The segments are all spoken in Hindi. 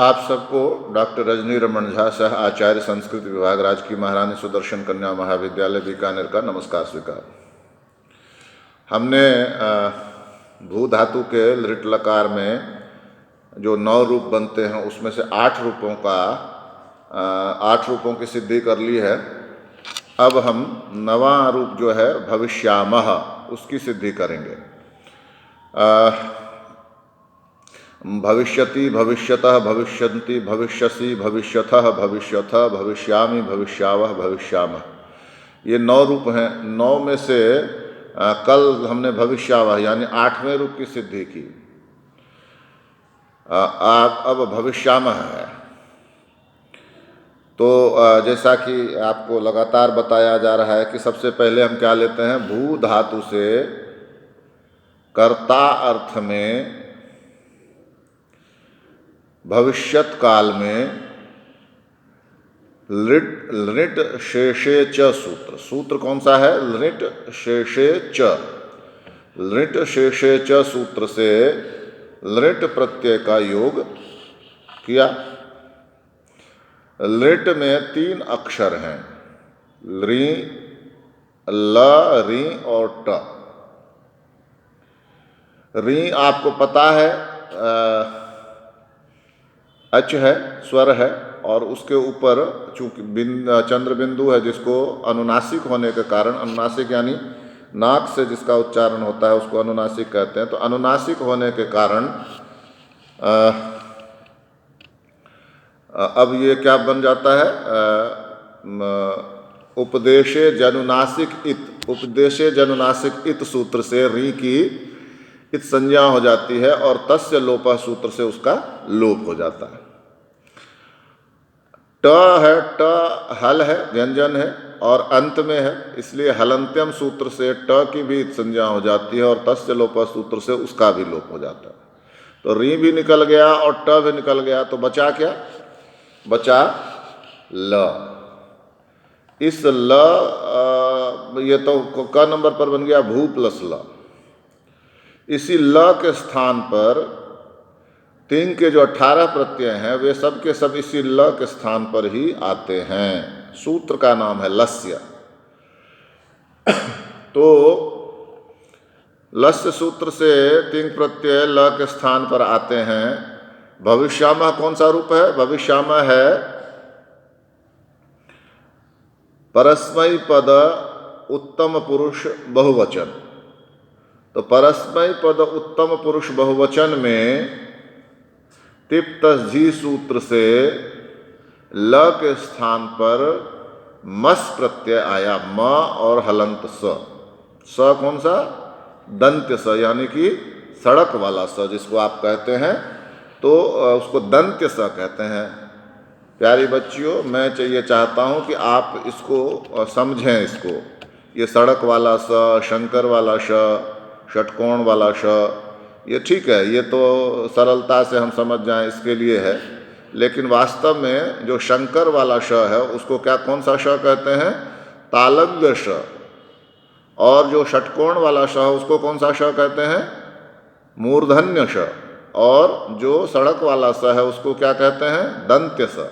आप सबको डॉक्टर रजनी रमन झा सह आचार्य संस्कृत विभाग राजकीय महारानी सुदर्शन कन्या महाविद्यालय बीकानेर का नमस्कार स्वीकार। हमने भू धातु के लृट लकार में जो 9 रूप बनते हैं उसमें से 8 रूपों की सिद्धि कर ली है। अब हम 9वां रूप जो है भविष्यामः उसकी सिद्धि करेंगे। भविष्यति, भविष्यतः, भविष्यन्ति, भविष्यसि, भविष्यथः, भविष्यथ, भविष्यामि, भविष्यावः, भविष्यामः, ये 9 रूप हैं। 9 में से कल हमने भविष्यावह यानी 8वें रूप की सिद्धि की। अब भविष्यामः है। तो जैसा कि आपको लगातार बताया जा रहा है कि सबसे पहले हम क्या लेते हैं, भू धातु से कर्ता अर्थ में भविष्यत काल में लृट शेषे च सूत्र कौन सा है, लृट शेषे च। लृट शेषे च सूत्र से लृट प्रत्यय का योग किया। लृट में 3 अक्षर हैं, री, ल, री और ट। री आपको पता है अच है, स्वर है, और उसके ऊपर चूंकि चंद्र बिंदु है जिसको अनुनासिक होने के कारण, अनुनासिक यानी नाक से जिसका उच्चारण होता है उसको अनुनासिक कहते हैं। तो अनुनासिक होने के कारण अब ये क्या बन जाता है, उपदेशे जनुनासिक इत। उपदेशे जनुनासिक इत सूत्र से री की इत संज्ञा हो जाती है और तस्य लोपः सूत्र से उसका लोप हो जाता है। ट है, ट हल है, व्यंजन है और अंत में है, इसलिए हलंत्यम सूत्र से ट की भी इत संज्ञा हो जाती है और तस्य लोपः सूत्र से उसका भी लोप हो जाता है। तो री भी निकल गया और ट भी निकल गया, तो बचा क्या, बचा ल। इस ल ये तो क नंबर पर बन गया भू प्लस ल। इसी ल के स्थान पर 3 के जो 18 प्रत्यय हैं वे सब के सब इसी ल के स्थान पर ही आते हैं। सूत्र का नाम है लस्य। तो लस्य सूत्र से 3 प्रत्यय ल के स्थान पर आते हैं। भविष्यामः कौन सा रूप है, भविष्यामः है परस्मै पद उत्तम पुरुष बहुवचन। तो परस्मै पद उत्तम पुरुष बहुवचन में तिप्त झी सूत्र से ल के स्थान पर मस प्रत्यय आया, म और हलंत स। स कौन सा, दंत्य स, यानी कि सड़क वाला स जिसको आप कहते हैं, तो उसको दंत्य स कहते हैं। प्यारी बच्चियों, मैं ये चाहता हूँ कि आप इसको समझें। इसको, ये सड़क वाला स, शंकर वाला श, षटकोण वाला श, ये ठीक है, ये तो सरलता से हम समझ जाएं इसके लिए है। लेकिन वास्तव में जो शंकर वाला श है उसको क्या, कौन सा श कहते हैं, तालव्य श। और जो षटकोण वाला श है उसको कौन सा श कहते हैं, मूर्धन्य श। और जो सड़क वाला स है उसको क्या कहते हैं, दंत्य स।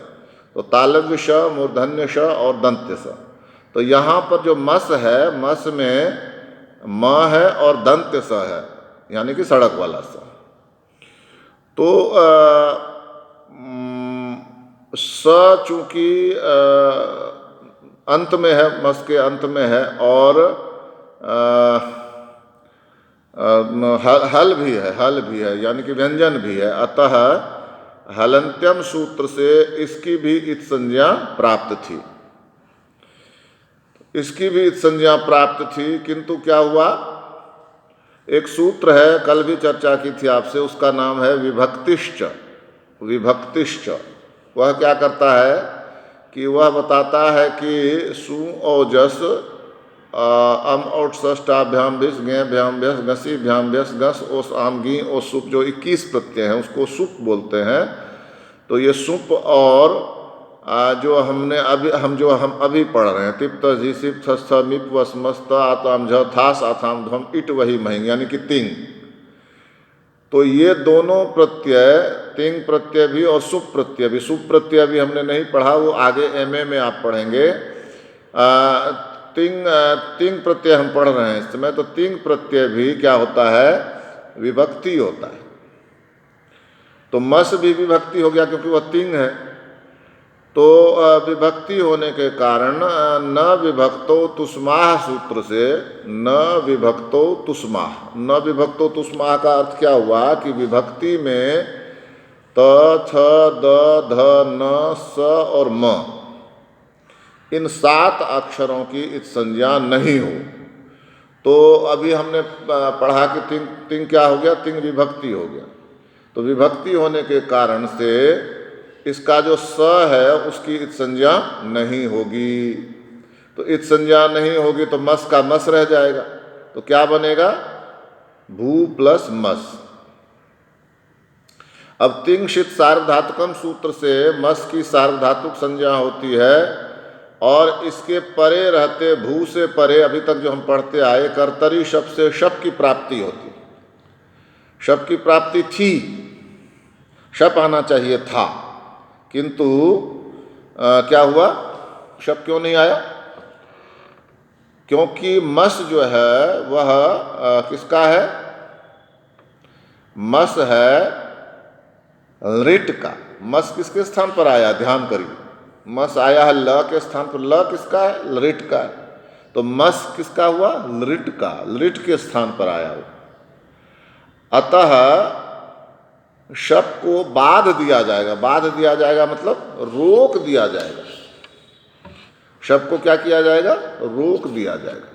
तो तालव्य श, मूर्धन्य श और दंत्य स। तो यहाँ पर जो मस है, मस में म है और दंत्य स है, यानी कि सड़क वाला स। तो स चूंकि अंत में है, मस के अंत में है, और हल भी है यानी कि व्यंजन भी है, अतः हलंत्यम सूत्र से इसकी भी इत संज्ञा प्राप्त थी। इसकी भी इत संज्ञा प्राप्त थी, किंतु क्या हुआ, एक सूत्र है, कल भी चर्चा की थी आपसे, उसका नाम है विभक्तिश्च। विभक्तिश्च वह क्या करता है कि वह बताता है कि सु और जस अम और षष्टाभ्याम भिस ज्ञभ्याम भ्यस घसी भ्याम भ्यस घस ओस आम गी ओ सुप, जो 21 प्रत्यय हैं उसको सुप बोलते हैं। तो ये सुप और जो हम अभी पढ़ रहे हैं, तिप्त झी सिप थस्थ मिप वसमस्त आताम झ थास आथाम ध्वम इट वही महिंग, यानी कि 3। तो ये दोनों प्रत्यय तिंग प्रत्यय भी और सुप प्रत्यय भी। सुप प्रत्यय भी हमने नहीं पढ़ा, वो आगे एमए में आप पढ़ेंगे। तिंग प्रत्यय हम पढ़ रहे हैं इस समय। तो तिंग प्रत्यय भी क्या होता है? विभक्ति होता है। तो मस भी विभक्ति हो गया क्योंकि वह तिंग है। तो विभक्ति होने के कारण न विभक्तो तुस्माह सूत्र से न विभक्तो तुस्माह, न विभक्तो तुस्माह का अर्थ क्या हुआ कि विभक्ति में त, थ, द, ध, न, स और म, इन 7 अक्षरों की इत संज्ञा नहीं हो। तो अभी हमने पढ़ा कि तिंग क्या हो गया? तिंग विभक्ति हो गया। तो विभक्ति होने के कारण से इसका जो स है उसकी इत संज्ञा नहीं होगी। तो इत संज्ञा नहीं होगी तो मस का मस रह जाएगा। तो क्या बनेगा? भू प्लस मस। अब तिंगशित सार्वधातुकम सूत्र से मस की सार्वधातुक संज्ञा होती है और इसके परे रहते भू से परे अभी तक जो हम पढ़ते आए कर्तरी शब्द से शप की प्राप्ति होती। शप की प्राप्ति थी, शप आना चाहिए था, किंतु क्या हुआ? शप क्यों नहीं आया? क्योंकि मस जो है वह किसका है? मस है रिट का। मस किसके स्थान पर आया? ध्यान करिए, मस आया है ल के स्थान पर। ल किसका है? रिट का है। तो मस किसका हुआ? रिट का, रिट के स्थान पर आया हो। अतः शप को बाध दिया जाएगा। बाध दिया जाएगा मतलब रोक दिया जाएगा। शप को क्या किया जाएगा? रोक दिया जाएगा।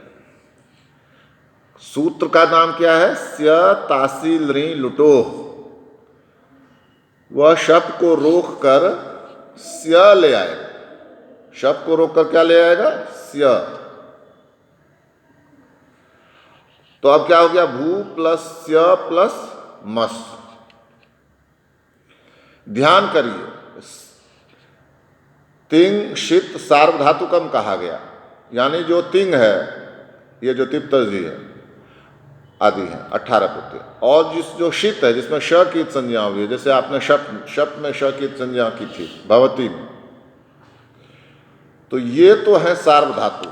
सूत्र का नाम क्या है? स्य तासी लृ लुटोह। वह शप को रोक कर स्य ले आएगा। शप को रोक कर क्या ले आएगा? स्य। तो अब क्या हो गया? भू प्लस स्य प्लस मस। ध्यान करिए, तिंग शित सार्वधातुकम कहा गया, यानी जो तिंग है, ये जो तिप्तजी है आदि है 18 प्रत्यय, और जो शित है जिसमें श की संज्ञा हुई है, जैसे आपने शप में श की संज्ञा की थी भवती में, तो ये तो है सार्वधातु।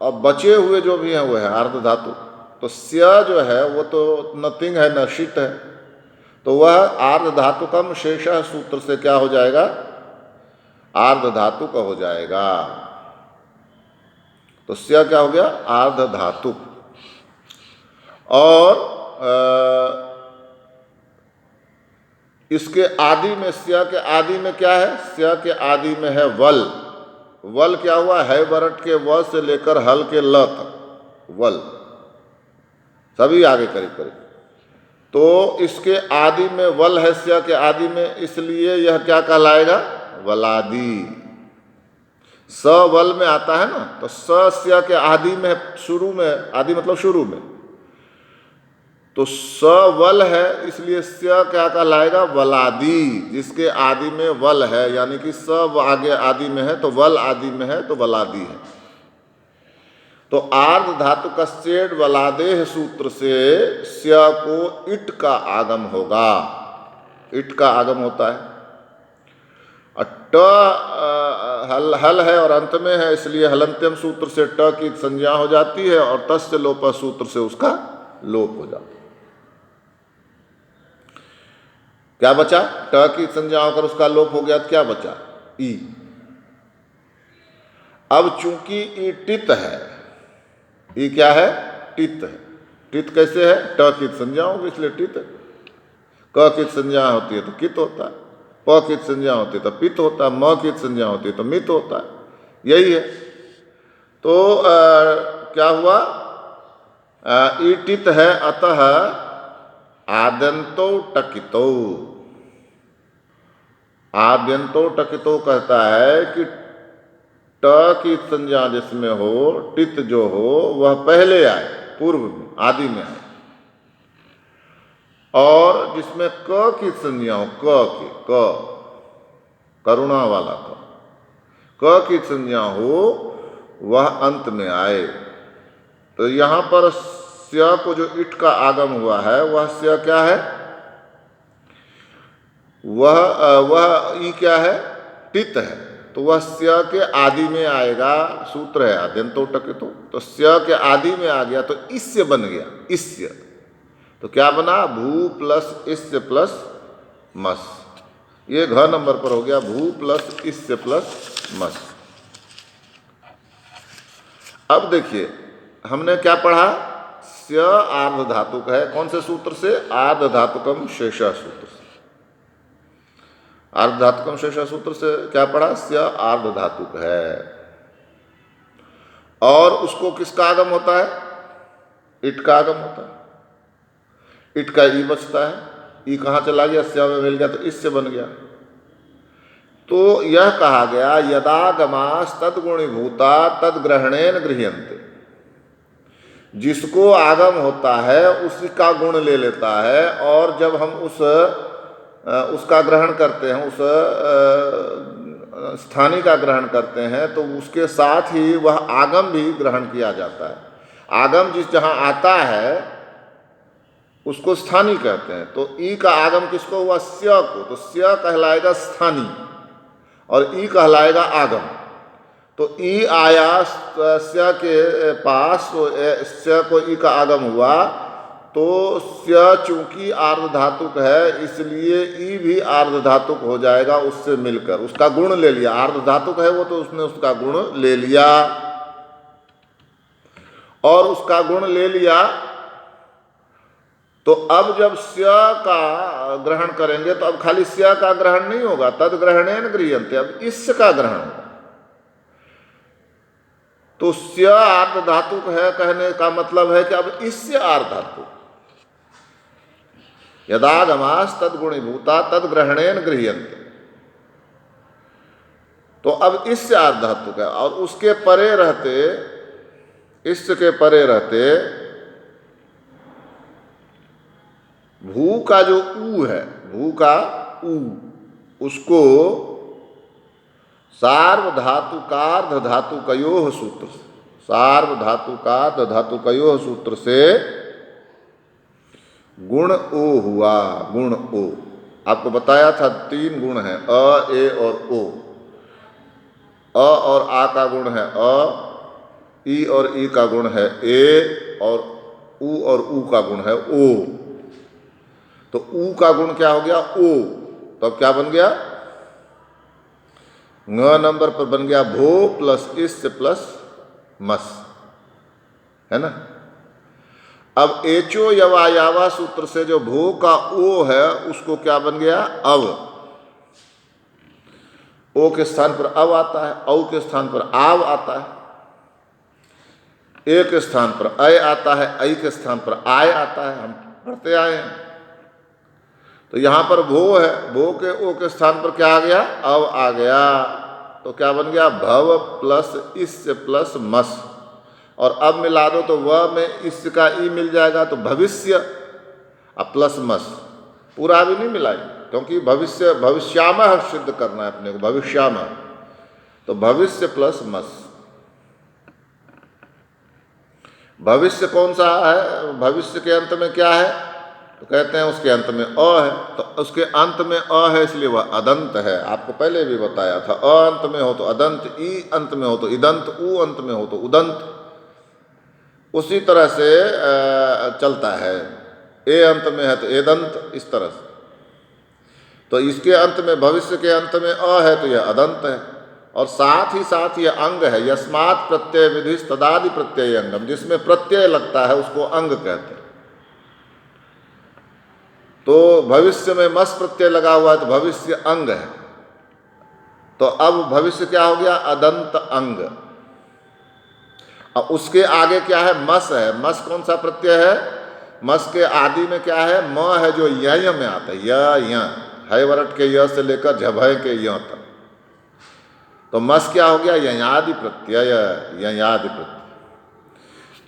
और बचे हुए जो भी हैं वो है अर्ध धातु। तो स्य जो है वो तो न तिंग है न शित है, तो वह आर्ध धातुकम शेष सूत्र से क्या हो जाएगा? आर्ध धातु का हो जाएगा। तो स्य क्या हो गया? आर्ध धातुक। और इसके आदि में, स्य के आदि में क्या है? स्य के आदि में है वल। वल क्या हुआ? है वरट के व से लेकर हल के ल तक वल, सभी आगे करीब करीब। तो इसके आदि में वल है, स्य के आदि में, इसलिए यह क्या कहलाएगा? वलादि। स वल में आता है ना, तो स स्य के आदि में, शुरू में, आदि मतलब शुरू में, तो स वल है, इसलिए स्य क्या कहलाएगा? वलादि। जिसके आदि में वल है, यानी कि स आगे आदि में है तो वल आदि में है तो वलादि है। तो आर्ध धातु कश्चेड वलादेह सूत्र से स्य को इट का आगम होगा। इट का आगम होता है। ट हल है और अंत में है, इसलिए हलंत्यम सूत्र से ट की संज्ञा हो जाती है और तस्य लोप सूत्र से उसका लोप हो जाता है। क्या बचा? ट की संज्ञा होकर उसका लोप हो गया तो क्या बचा? ई। अब चूंकि ई टित है, ई क्या है? टित है। टित कैसे है? ट की संज्ञा होगी इसलिए टित है। क की संज्ञा होती है तो कित होता है, प की संज्ञा होती है तो पित होता है, म की संज्ञा होती है तो मित होता है। यही है। तो क्या हुआ? ई टित है, अतः आद्यंतो टकितो। आद्यंतो टकितो कहता है कि ट की संज्ञा जिसमें हो, टित जो हो, वह पहले आए, पूर्व में, आदि में आए, और जिसमें क की संज्ञा हो, करुणा वाला क की संज्ञा हो, वह अंत में आए। तो यहां पर स्य को जो इट का आगम हुआ है, वह स्य क्या है? वह ई क्या है, टित है, तो वह स्य के आदि में आएगा। सूत्र है आद्यंतो टकितो, तो स्य के आदि में आ गया तो इस्य बन गया, इस्य। तो क्या बना, भू प्लस इस्य प्लस मस। ये घ नंबर पर हो गया, भू प्लस इस्य प्लस मस। अब देखिए हमने क्या पढ़ा, स्य आर्ध धातुक है, कौन से सूत्र से, आर्ध धातुकम शेषा सूत्र से। आर्ध धातुकम शेषा सूत्र से क्या पढ़ा, स्य आर्ध धातुक है। और उसको किसका आगम होता है, इट का आगम होता है। इट का ई बचता है, ई कहाँ चला गया, स्य में मिल गया तो इससे बन गया। तो यह कहा गया यदागमास तद्गुणीभूता तद्ग्रहणेन गृह्यन्ते, जिसको आगम होता है उसी का गुण ले लेता है, और जब हम उसका ग्रहण करते हैं, उस स्थानीय का ग्रहण करते हैं, तो उसके साथ ही वह आगम भी ग्रहण किया जाता है। आगम जिस जहाँ आता है उसको स्थानीय कहते हैं। तो ई का आगम किसको हुआ, स्य को, तो स्य कहलाएगा स्थानीय और ई कहलाएगा आगम। तो ई आया स्य के पास, तो स्य को ई का आगम हुआ, तो स्य चूंकि आर्ध धातुक है इसलिए ई भी आर्ध धातुक हो जाएगा उससे मिलकर, उसका गुण ले लिया। आर्ध धातुक है वो, तो उसने उसका गुण ले लिया, और उसका गुण ले लिया तो अब जब स्य का ग्रहण करेंगे तो अब खाली स्य का ग्रहण नहीं होगा, तद ग्रहणेन गृह्यन्ते, अब इस का ग्रहण होगा। तो स्य आर्ध धातुक है कहने का मतलब है कि अब इससे आर्ध धातुक, यदागमास तद्गुणीभूता तद्ग्रहणेन गृह्यन्ते, तो अब इससे आर्ध धातुक है। और उसके परे रहते, इसके परे रहते भू का जो ऊ है, भू का ऊ, उसको सार्वधातुकार्ध धातुकयोः सूत्र, सार्वधातुकार्ध धातुकयोः सूत्र से गुण ओ हुआ। गुण ओ आपको बताया था, 3 गुण हैं, अ, ए और ओ। अ और आ का गुण है अ, ई और ई का गुण है ए, और ऊ का गुण है ओ। तो ऊ का गुण क्या हो गया, ओ। तो अब क्या बन गया, ङ नंबर पर बन गया भो प्लस इस प्लस मस, है ना। अब एचो यवा यावा सूत्र से जो भो का ओ है उसको क्या बन गया, अव। ओ के स्थान पर अव आता है, औ के स्थान पर आव आता है, ए के स्थान पर अय आता है, ऐ के स्थान पर आय आता है, हम पढ़ते आए हैं। तो यहाँ पर भो है, भो के ओ के स्थान पर क्या आ गया, अव आ गया। तो क्या बन गया, भव प्लस इस प्लस मस, और अब मिला दो तो वह में इसका ई मिल जाएगा, तो भविष्य अब प्लस मस। पूरा भी नहीं मिलाए क्योंकि भविष्य, भविष्यामः सिद्ध करना है अपने को, भविष्यामः, तो भविष्य प्लस मस। भविष्य कौन सा है, भविष्य के अंत में क्या है, तो कहते हैं उसके अंत में अ है, तो उसके अंत में अ है इसलिए वह अदंत है। आपको पहले भी बताया था, अ अंत में हो तो अदंत, ई अंत में हो तो इदंत, उ अंत में हो तो उदंत। उसी तरह से चलता है, ए अंत में है तो एदंत, इस तरह से। तो इसके अंत में, भविष्य के अंत में अ है तो यह अदंत है, और साथ ही साथ यह अंग है। यस्मात् प्रत्यय विधि तदादि प्रत्यय अंगम, जिसमें प्रत्यय लगता है उसको अंग कहते हैं। तो भविष्य में मस प्रत्यय लगा हुआ है तो भविष्य अंग है। तो अब भविष्य क्या हो गया, अदंत अंग। अब उसके आगे क्या है, मस है। मस कौन सा प्रत्यय है, मस के आदि में क्या है, म है जो य में आता है, य है वरट के य से लेकर झभय के य तक। तो मस क्या हो गया, ययादि प्रत्यय, ययादि प्रत्यय।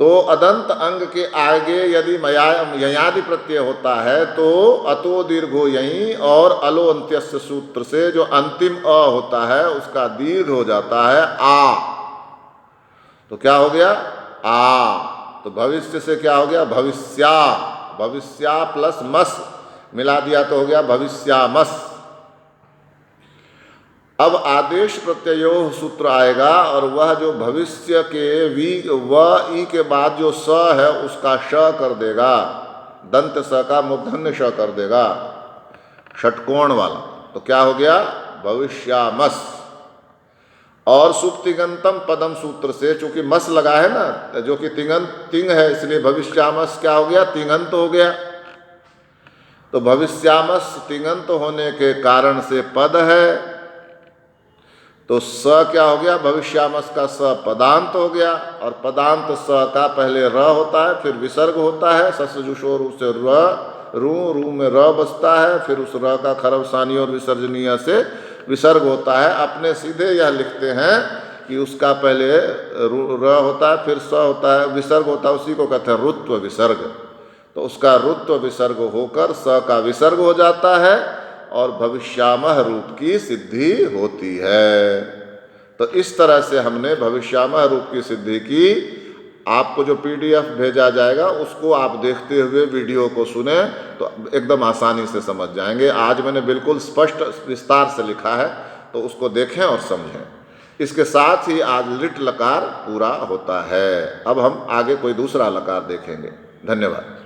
तो अदंत अंग के आगे यदि ययादि प्रत्यय होता है तो अतो दीर्घो यहीं, और अलो अंत्यस्य सूत्र से जो अंतिम अ होता है उसका दीर्घ हो जाता है आ। तो क्या हो गया, आ। तो भविष्य से क्या हो गया, भविष्या, भविष्या प्लस मस मिला दिया तो हो गया भविष्यामस। अब आदेश प्रत्ययो सूत्र आएगा और वह जो भविष्य के व ई के बाद जो स है उसका श कर देगा, दंत स का मूर्धन्य श कर देगा, षटकोण वाला। तो क्या हो गया? भविष्यामस। और सुप्तिगंतम पदम सूत्र से, चूंकि मस लगा है ना, जो कि तिंग है, इसलिए भविष्यामस क्या हो गया? तिंगंत हो गया। तो भविष्यामस तिंगंत होने के कारण से पद है, तो स क्या हो गया? भविष्यामस का स पदांत हो गया, और पदांत स का पहले र होता है, फिर विसर्ग होता है, ससजुषोर से रू में र बसता है, फिर उस र का खरवसानी और विसर्जनीय से विसर्ग होता है। अपने सीधे यह लिखते हैं कि उसका पहले र होता है, फिर स होता है, विसर्ग होता है, उसी को कहते हैं रुत्व विसर्ग। तो उसका रुत्व विसर्ग होकर स का विसर्ग हो जाता है और भविष्यामह रूप की सिद्धि होती है। तो इस तरह से हमने भविष्यामह रूप की सिद्धि की। आपको जो PDF भेजा जाएगा उसको आप देखते हुए वीडियो को सुने तो एकदम आसानी से समझ जाएंगे। आज मैंने बिल्कुल स्पष्ट विस्तार से लिखा है, तो उसको देखें और समझें। इसके साथ ही आज लिट लकार पूरा होता है। अब हम आगे कोई दूसरा लकार देखेंगे। धन्यवाद।